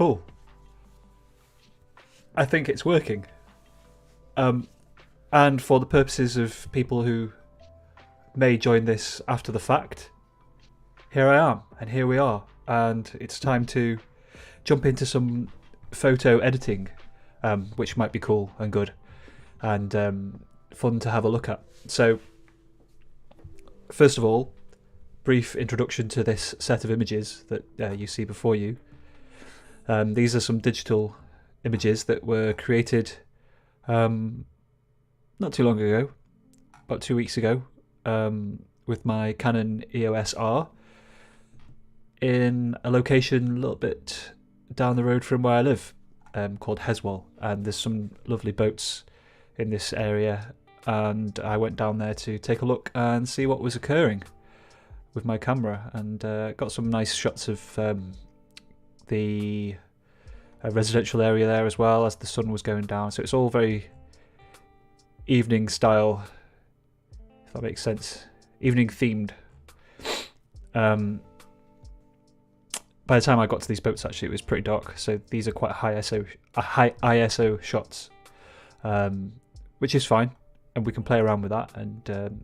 cool. I think it's working. And for the purposes of people who may join this after the fact, here I am, and here we are. And it's time to jump into some photo editing, which might be cool and good and fun to have a look at. So, first of all, brief introduction to this set of images that you see before you. These are some digital images that were created not too long ago, about 2 weeks ago, with my Canon EOS R in a location a little bit down the road from where I live, called Heswall, and there's some lovely boats in this area, and I went down there to take a look and see what was occurring with my camera, and got some nice shots of the residential area there as well as the sun was going down, so it's all very evening style, if that makes sense, evening themed. By the time I got to these boats, actually, it was pretty dark, so these are quite high ISO shots, which is fine, and we can play around with that and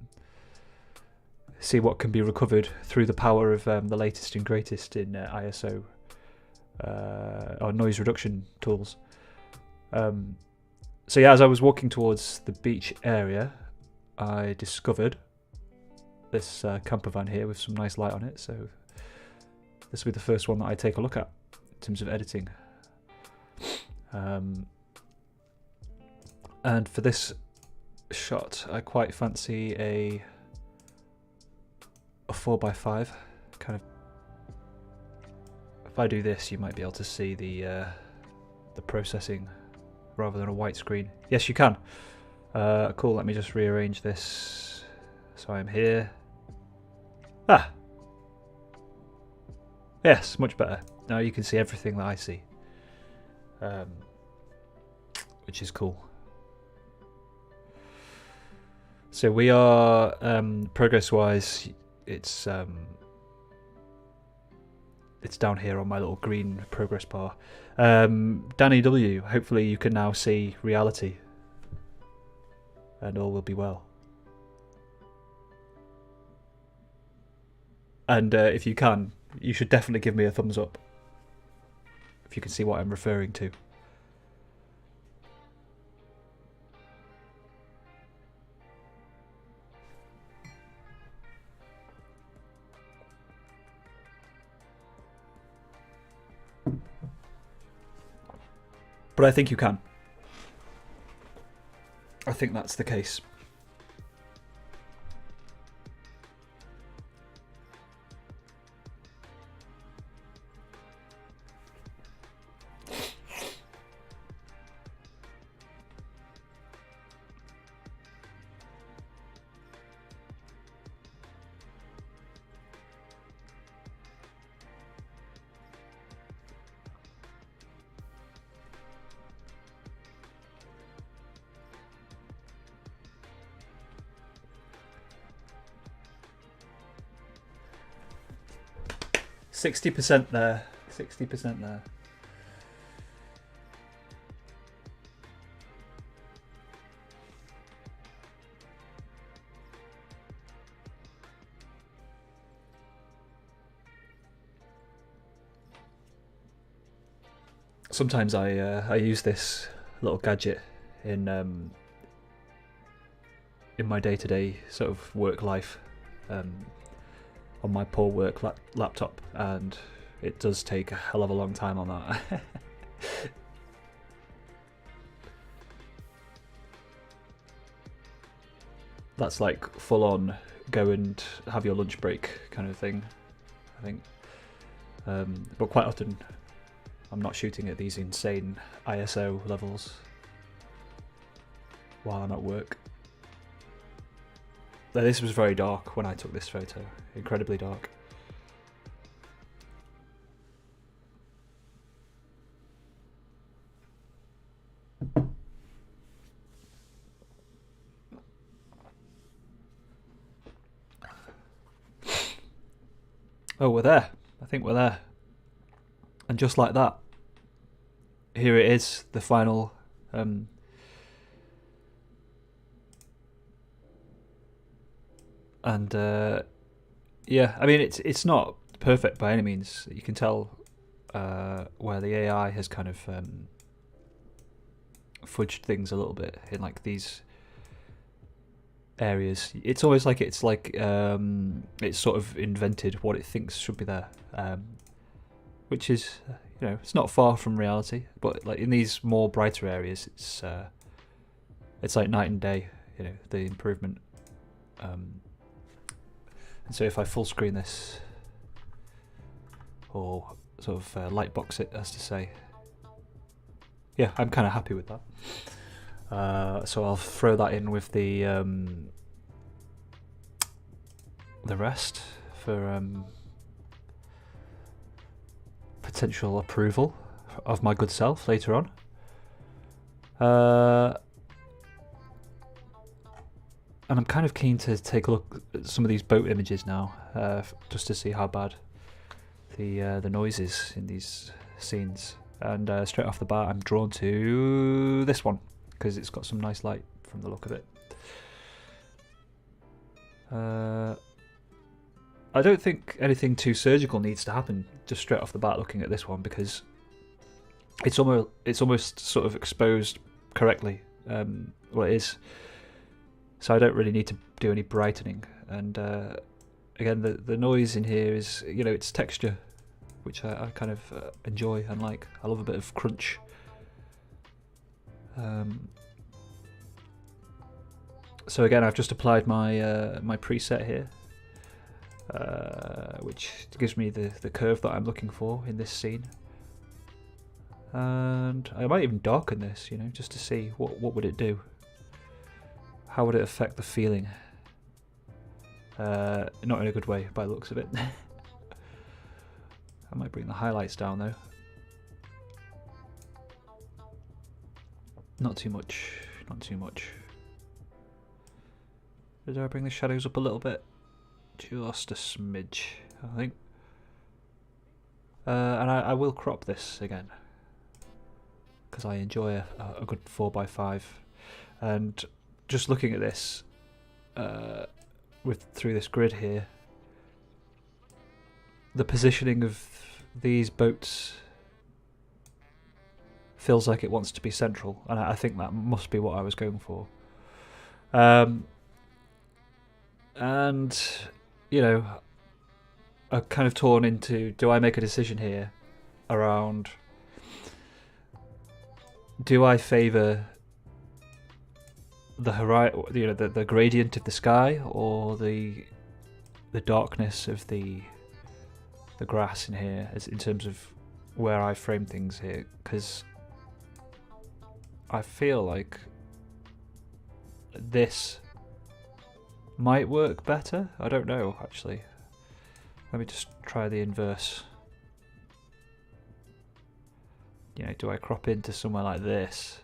see what can be recovered through the power of the latest and greatest in ISO or noise reduction tools. So yeah, as I was walking towards the beach area, I discovered this camper van here with some nice light on it, so this will be the first one that I take a look at in terms of editing. And for this shot, I quite fancy a 4x5 kind of. If I do this, you might be able to see the processing rather than a white screen. Yes, you can. Cool. Let me just rearrange this so I'm here. Ah. Yes, much better. Now you can see everything that I see, which is cool. So we are progress-wise. It's down here on my little green progress bar. Danny W, hopefully you can now see reality and all will be well. And if you can, you should definitely give me a thumbs up if you can see what I'm referring to. But I think you can. I think that's the case. %60 there. 60% there. Sometimes I use this little gadget in my day-to-day sort of work life. On my poor work laptop, and it does take a hell of a long time on that. That's like full on go and have your lunch break kind of thing, I think. But quite often I'm not shooting at these insane ISO levels while I'm at work. This was very dark when I took this photo, incredibly dark. Oh, we're there. I think we're there. And just like that, here it is, the final and yeah, I mean it's not perfect by any means. You can tell where the AI has kind of fudged things a little bit in like these areas. It's always like it's sort of invented what it thinks should be there, which is it's not far from reality. But like in these more brighter areas, it's like night and day. The improvement. And so if I full screen this, or sort of light box it, as to say, yeah, I'm kind of happy with that. So I'll throw that in with the rest for potential approval of my good self later on. And I'm kind of keen to take a look at some of these boat images now, just to see how bad the noise is in these scenes. And straight off the bat, I'm drawn to this one because it's got some nice light from the look of it. I don't think anything too surgical needs to happen just straight off the bat looking at this one, because it's almost sort of exposed correctly what it is. So I don't really need to do any brightening. And again, the noise in here is, it's texture, which I kind of enjoy and like. I love a bit of crunch. So again, I've just applied my my preset here, which gives me the curve that I'm looking for in this scene. And I might even darken this, just to see what would it do. How would it affect the feeling? Not in a good way, by the looks of it. I might bring the highlights down though. Not too much, not too much. Did I bring the shadows up a little bit? Just a smidge, I think. And I will crop this again, because I enjoy a good 4x5. And just looking at this through this grid here, the positioning of these boats feels like it wants to be central, and I think that must be what I was going for. And I'm kind of torn into, do I make a decision here around, do I favour the gradient of the sky, or the darkness of the grass in here, as in terms of where I frame things here? Because I feel like this might work better. I don't know, actually. Let me just try the inverse. Do I crop into somewhere like this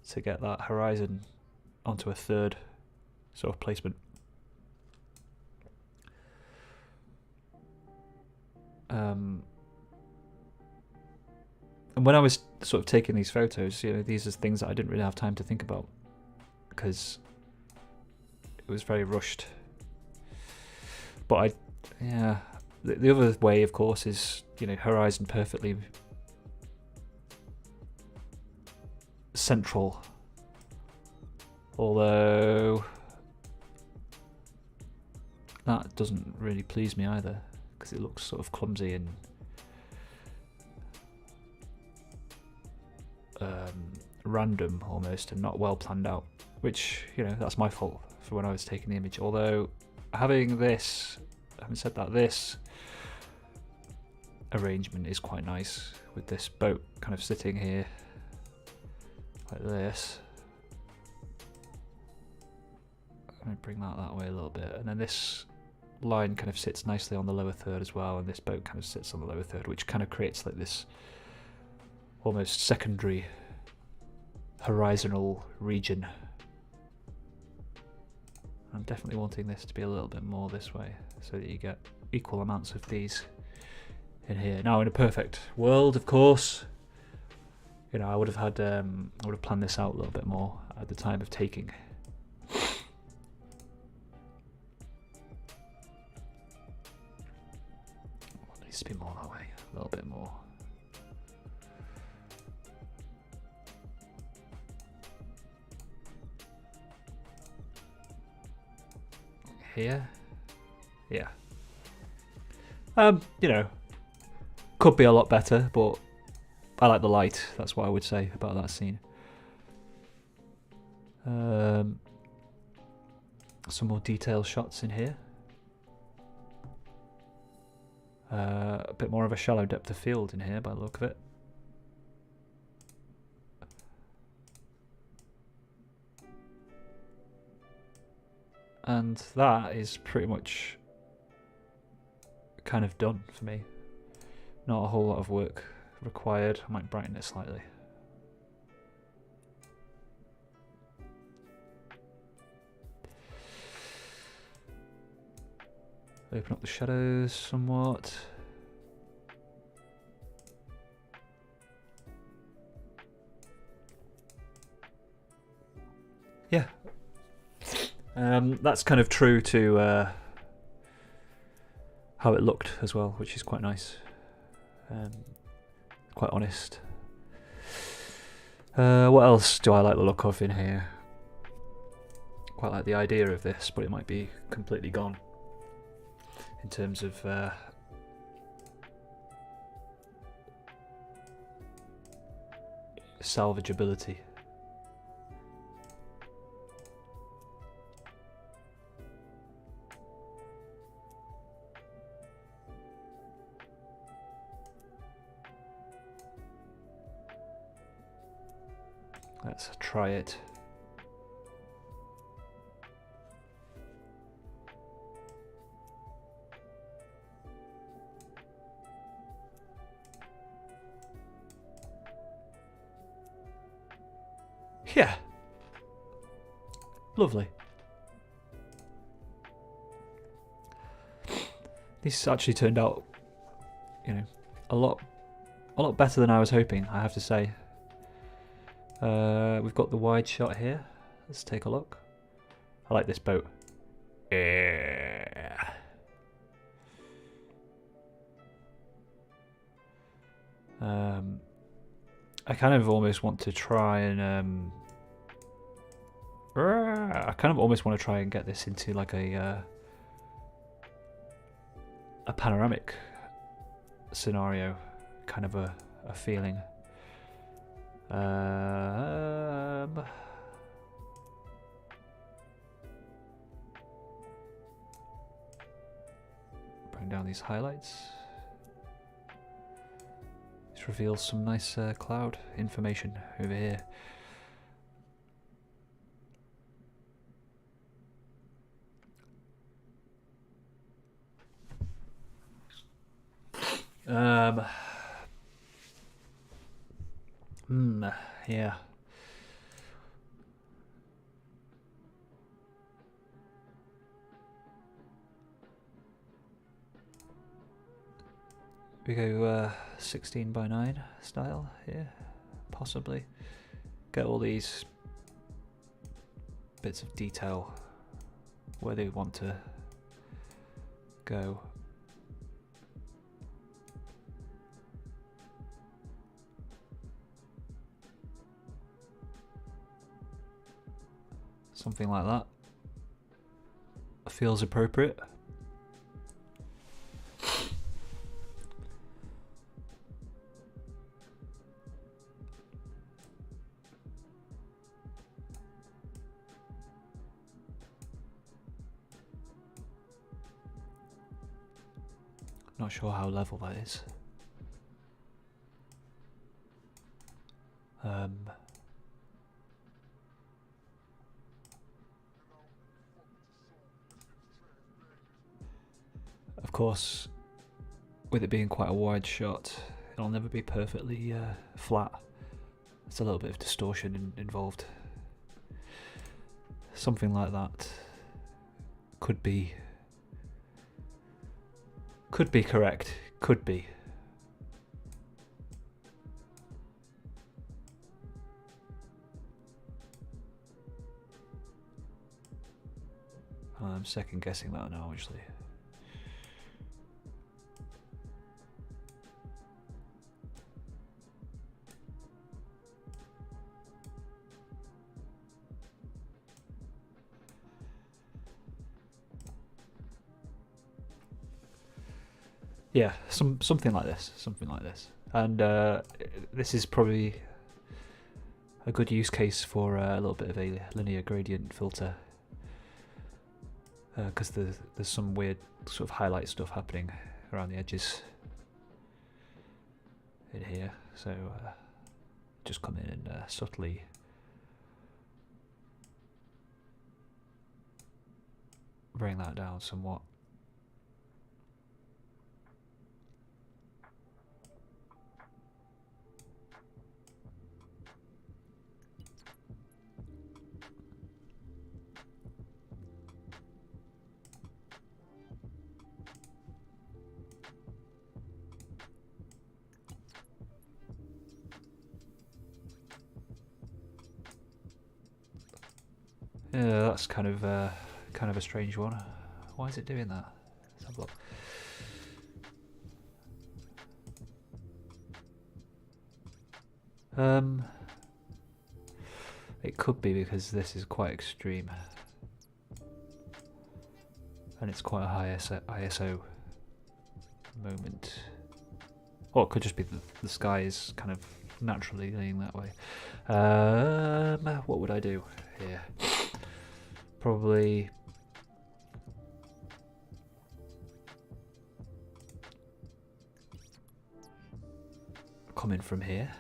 to get that horizon onto a third sort of placement? And when I was sort of taking these photos, these are things that I didn't really have time to think about, because it was very rushed. But the other way, of course, is horizon perfectly central, although that doesn't really please me either, because it looks sort of clumsy and random almost, and not well planned out, which that's my fault for when I was taking the image. Although having this arrangement is quite nice, with this boat kind of sitting here like this. Let me bring that way a little bit, and then this line kind of sits nicely on the lower third as well, and this boat kind of sits on the lower third, which kind of creates like this almost secondary horizontal region. I'm definitely wanting this to be a little bit more this way, so that you get equal amounts of these in here. Now, in a perfect world, of course, you know, I would have planned this out a little bit more at the time of taking. It needs to be more that way, a little bit more. Here, yeah. You know, could be a lot better, but I like the light. That's what I would say about that scene. Some more detail shots in here. A bit more of a shallow depth of field in here by the look of it. And that is pretty much kind of done for me. Not a whole lot of work required. I might brighten it slightly. Open up the shadows somewhat. Yeah. That's kind of true to how it looked as well, which is quite nice. Quite honest. What else do I like the look of in here? Quite like the idea of this, but it might be completely gone in terms of salvageability. Let's try it. Yeah. Lovely. This actually turned out, you know, a lot better than I was hoping, I have to say. We've got the wide shot here. Let's take a look. I like this boat. Yeah. I kind of almost want to try and I kind of almost want to try and get this into like a panoramic scenario, kind of a feeling. Bring down these highlights. This reveals some nice cloud information over here. Yeah. We go 16 by 9 style here, possibly. Get all these bits of detail where they want to go. Something like that feels appropriate. Not sure how level that is. Of course, with it being quite a wide shot, it'll never be perfectly flat. There's a little bit of distortion involved. Something like that could be correct. Could be. I'm second guessing that now, actually. Yeah, something like this, and this is probably a good use case for a little bit of a linear gradient filter, because there's some weird sort of highlight stuff happening around the edges in here. So just come in and subtly bring that down somewhat. Yeah, that's kind of a strange one. Why is it doing that? Let's have a look. It could be because this is quite extreme, and it's quite a high ISO moment. Or it could just be the sky is kind of naturally leaning that way. What would I do here? Probably come in from here.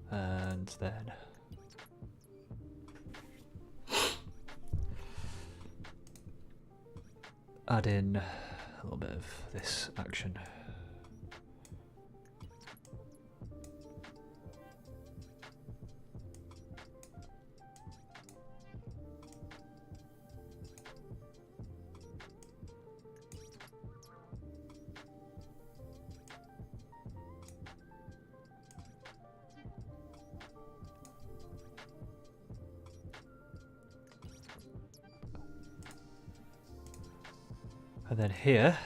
And then add in a little bit of this action. And then here,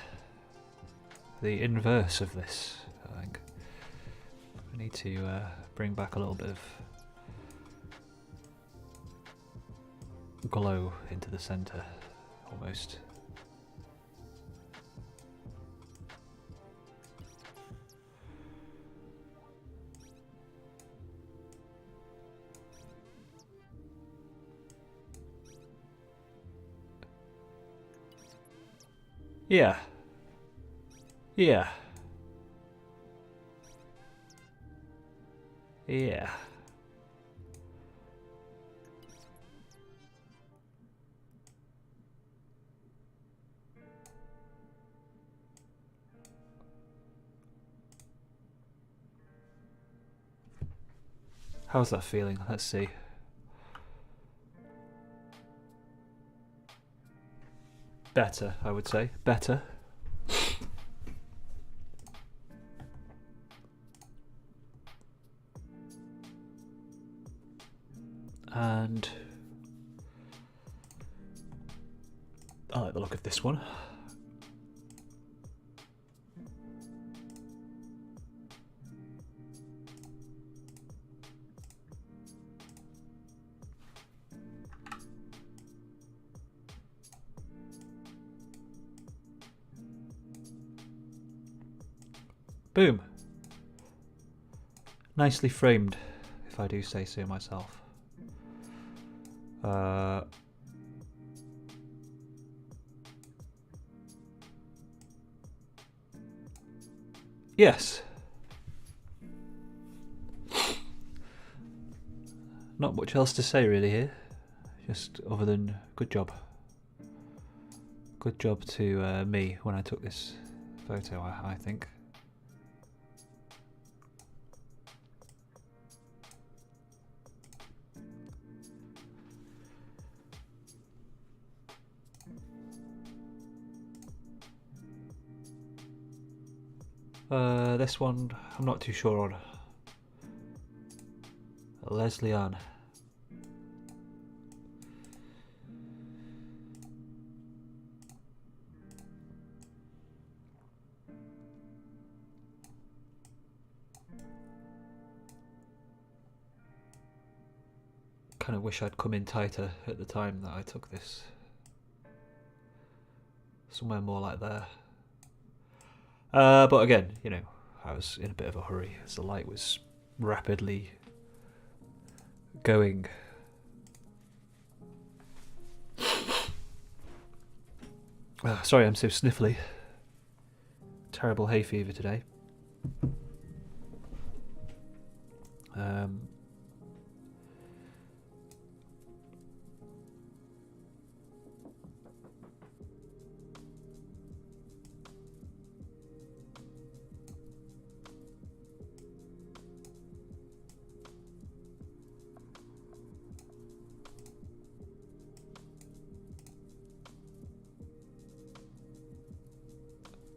the inverse of this, I think. I need to bring back a little bit of glow into the center, almost. Yeah. Yeah. Yeah. How's that feeling? Let's see. Better, I would say. Better. And I like the look of this one. Boom. Nicely framed, if I do say so myself. Yes. Not much else to say really here, just other than good job. Good job to me when I took this photo, I think. This one, I'm not too sure on. Leslie Ann. Kind of wish I'd come in tighter at the time that I took this. Somewhere more like there. But again, you know, I was in a bit of a hurry as the light was rapidly going. Sorry, I'm so sniffly. Terrible hay fever today.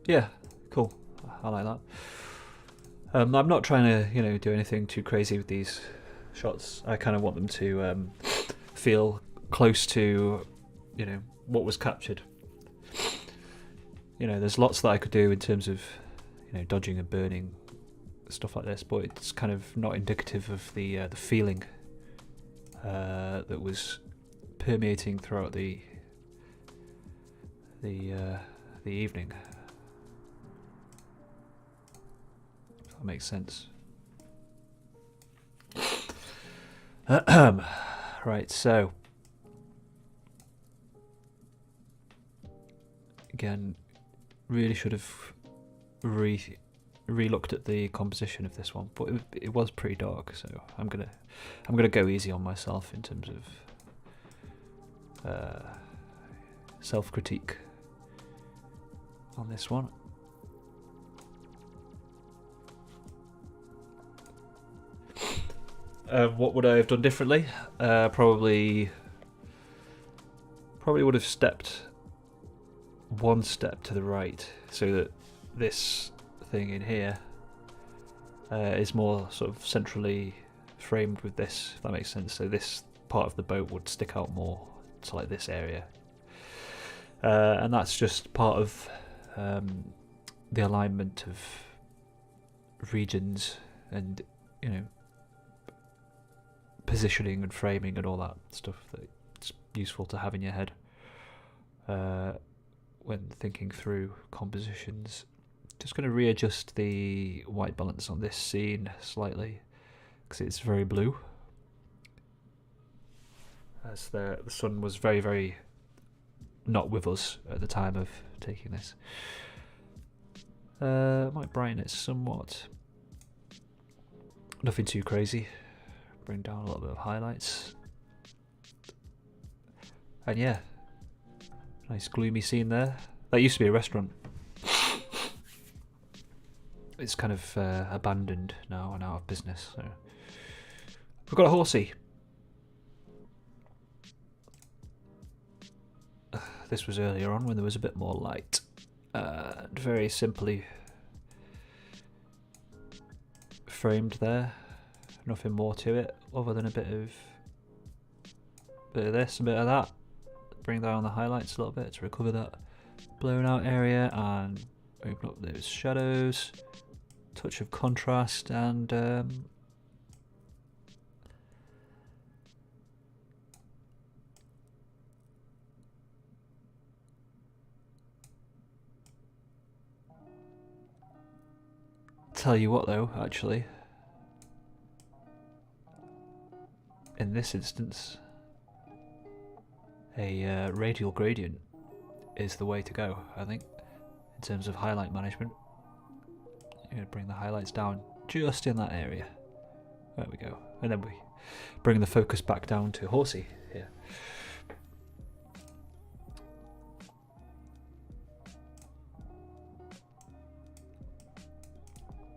Yeah, cool. I like that. I'm not trying to, you know, do anything too crazy with these shots. I kind of want them to feel close to, you know, what was captured. You know, there's lots that I could do in terms of, you know, dodging and burning, stuff like this, but it's kind of not indicative of the feeling that was permeating throughout the evening. If that makes sense. Right, so again, really should have re-looked at the composition of this one, but it was pretty dark, so I'm gonna go easy on myself in terms of self-critique on this one. What would I have done differently? Probably would have stepped one step to the right, so that this thing in here is more sort of centrally framed with this, if that makes sense. So this part of the boat would stick out more to like this area, and that's just part of the alignment of regions and, you know, positioning and framing and all that stuff that it's useful to have in your head when thinking through compositions. Just going to readjust the white balance on this scene slightly because it's very blue, as the sun was very, very not with us at the time of taking this. Might brighten it somewhat. Nothing too crazy. Bring down a little bit of highlights. And yeah, nice gloomy scene there. That used to be a restaurant. It's kind of abandoned now and out of business. So we've got a horsey. This was earlier on when there was a bit more light. Very simply framed there. Nothing more to it other than a bit of this, a bit of that. Bring down the highlights a little bit to recover that blown out area and open up those shadows. Touch of contrast and tell you what though, actually, in this instance, a radial gradient is the way to go, I think, in terms of highlight management. You're going to bring the highlights down just in that area. There we go. And then we bring the focus back down to horsey here.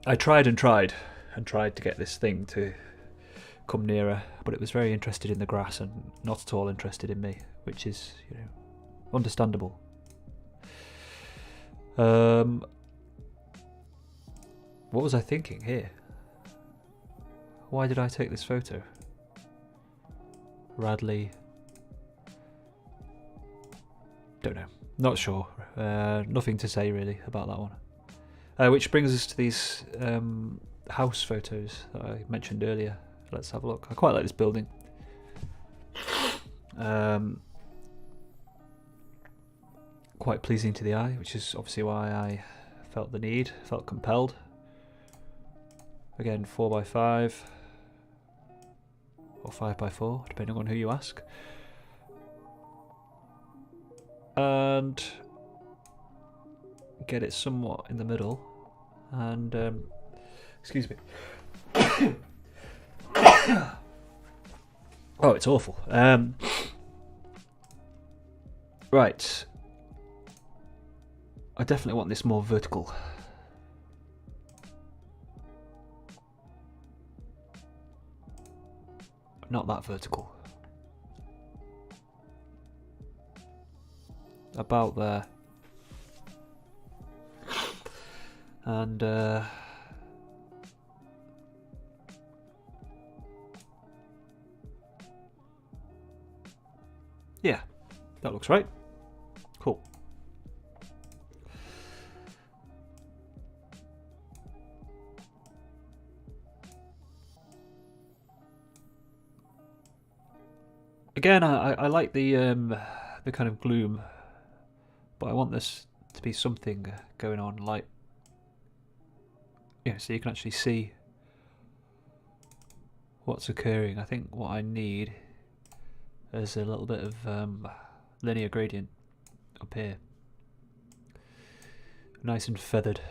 I tried and tried to get this thing to come nearer, but it was very interested in the grass and not at all interested in me, which is, you know, understandable. What was I thinking here? Why did I take this photo? Radley. Don't know. Not sure. Nothing to say really about that one. Which brings us to these house photos that I mentioned earlier. Let's have a look. I quite like this building. Quite pleasing to the eye, which is obviously why I felt compelled. Again, 4x5 or 5x4, depending on who you ask. And get it somewhat in the middle. And excuse me. Oh, it's awful. Right. I definitely want this more vertical. Not that vertical. About there. And yeah, that looks right. Cool. Again, I like the kind of gloom, but I want this to be something going on, like, yeah, so you can actually see what's occurring. I think what I need is a little bit of linear gradient up here, nice and feathered.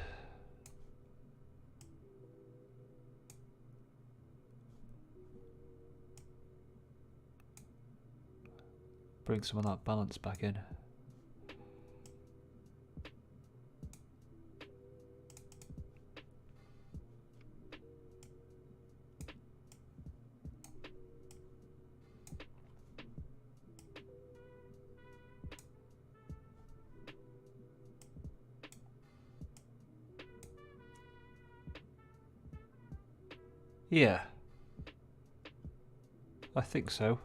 Bring some of that balance back in. Yeah, I think so.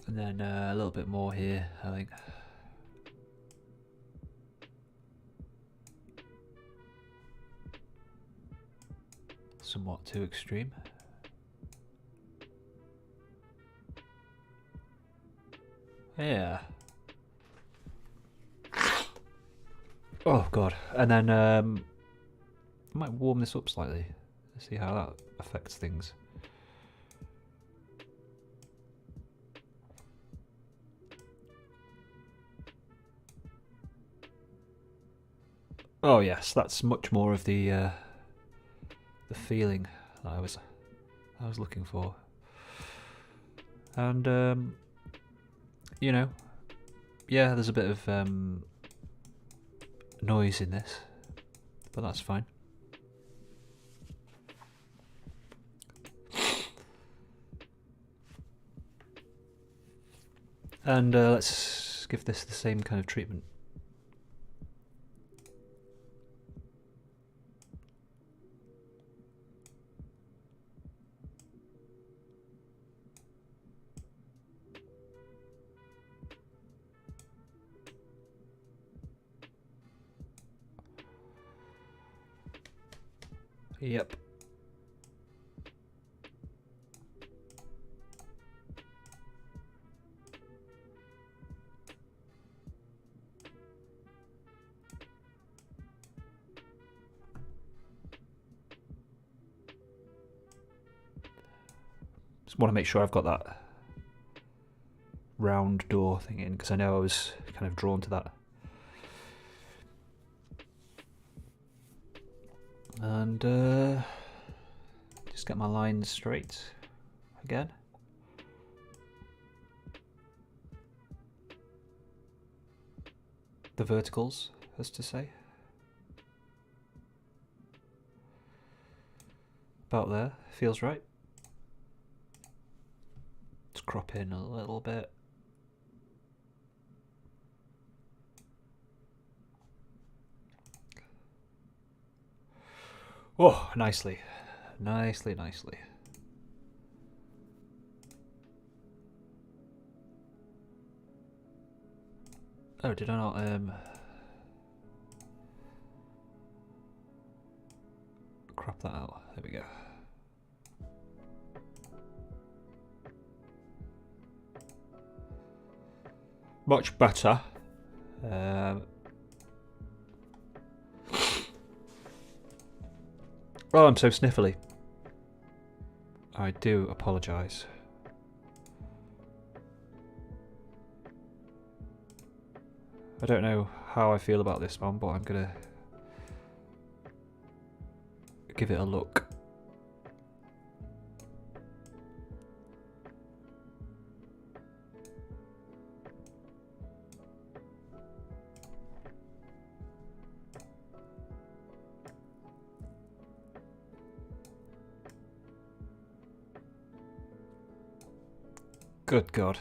And then a little bit more here, I think. Somewhat too extreme. Yeah. Oh god. And then I might warm this up slightly. See how that affects things. Oh yes, that's much more of the feeling that I was looking for. And you know, yeah, there's a bit of noise in this, but that's fine. And let's give this the same kind of treatment. Yep. Just want to make sure I've got that round door thing in, because I know I was kind of drawn to that. And just get my lines straight again. the verticals, as to say. About there, feels right. Let's crop in a little bit. Oh, nicely. Nicely, nicely. Oh, did I not, crop that out? There we go. Much better. Oh, I'm so sniffly. I do apologise. I don't know how I feel about this one, but I'm gonna give it a look. Good God.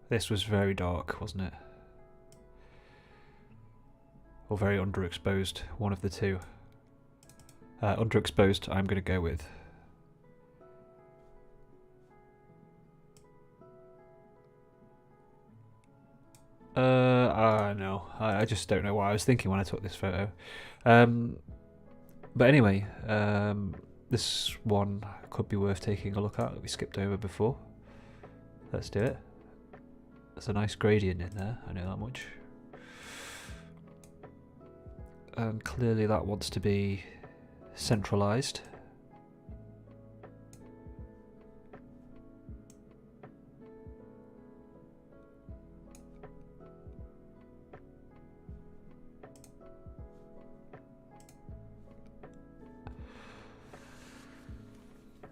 This was very dark, wasn't it? Or very underexposed, one of the two. Underexposed, I'm going to go with. No, I just don't know what I was thinking when I took this photo. But anyway, this one could be worth taking a look at that we skipped over before. Let's do it. There's a nice gradient in there, I know that much. And clearly that wants to be centralized.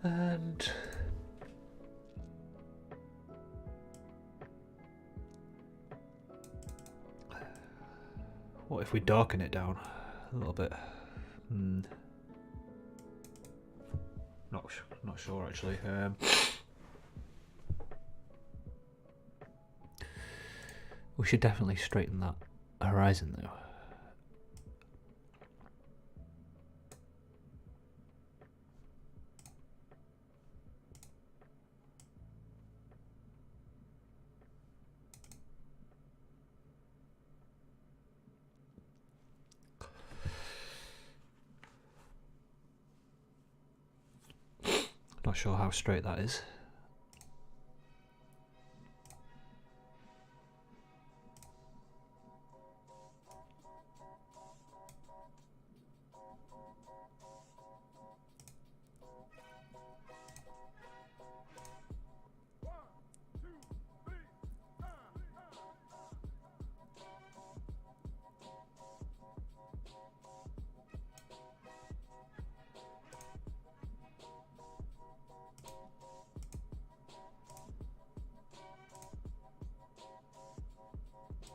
And what if we darken it down a little bit? Not sure actually. We should definitely straighten that horizon though. Not sure how straight that is.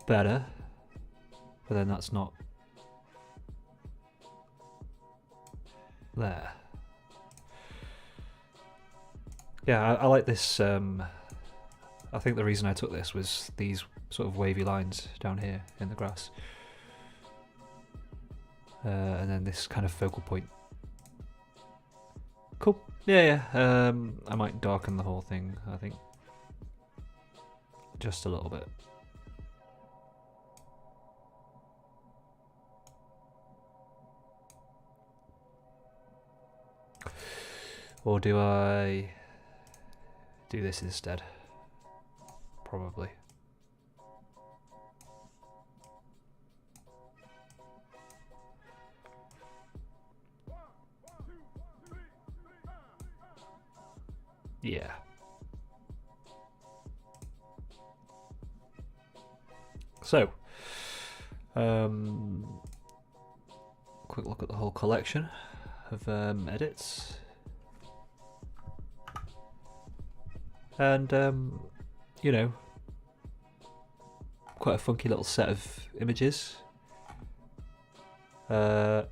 Better, but then that's not there. Yeah, I like this. I think the reason I took this was these sort of wavy lines down here in the grass, and then this kind of focal point. Cool. Yeah. I might darken the whole thing, I think, just a little bit. Or do I do this instead? Probably. Yeah. So, quick look at the whole collection of edits. And, you know, quite a funky little set of images. Definitely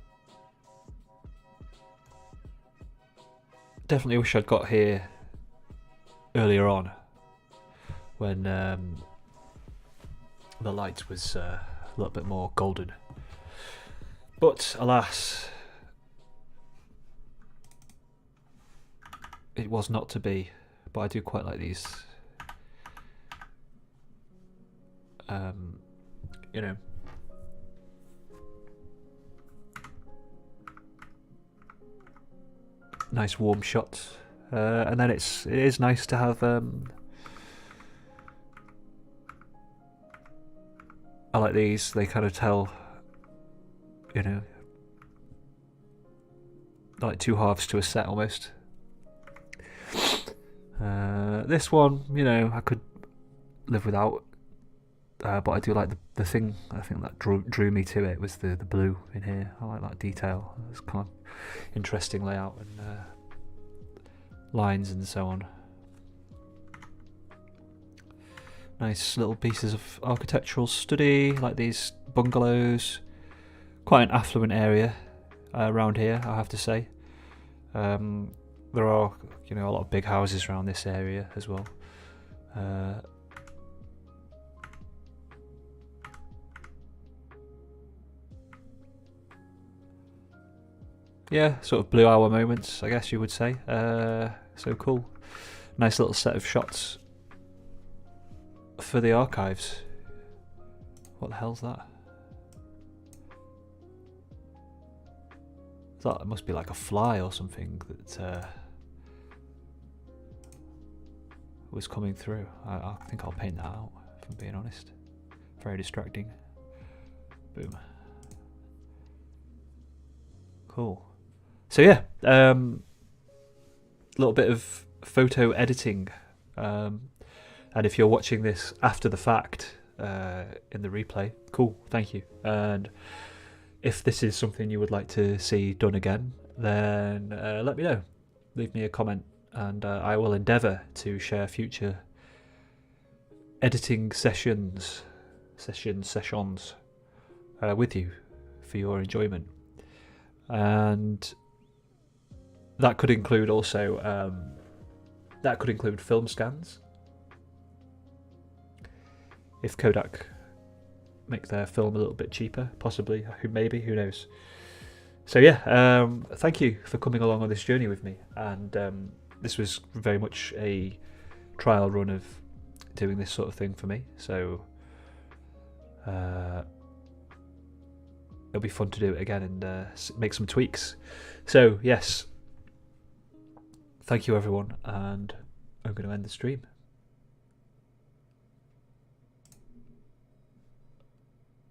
wish I'd got here earlier on when the light was a little bit more golden. But alas, it was not to be. But I do quite like these, you know, nice warm shots, and then it is nice to have. I like these. They kind of tell, you know, like two halves to a set almost. This one, you know, I could live without, but I do like the thing. I think that drew me to it was the blue in here. I like that detail. It's kind of interesting layout and lines and so on. Nice little pieces of architectural study, like these bungalows. Quite an affluent area around here, I have to say. There are, you know, a lot of big houses around this area as well. Yeah, sort of blue hour moments, I guess you would say. So cool. Nice little set of shots for the archives. What the hell's that? I thought it must be like a fly or something that was coming through. I think I'll paint that out, if I'm being honest. Very distracting. Boom. Cool. So yeah, a little bit of photo editing. And if you're watching this after the fact in the replay, cool, thank you. And if this is something you would like to see done again, then let me know. Leave me a comment, and I will endeavour to share future editing sessions with you for your enjoyment. And that could include also film scans. If Kodak make their film a little bit cheaper, possibly, maybe, who knows. So yeah, thank you for coming along on this journey with me, and this was very much a trial run of doing this sort of thing for me, so it'll be fun to do it again and make some tweaks. So yes, thank you everyone, and I'm going to end the stream.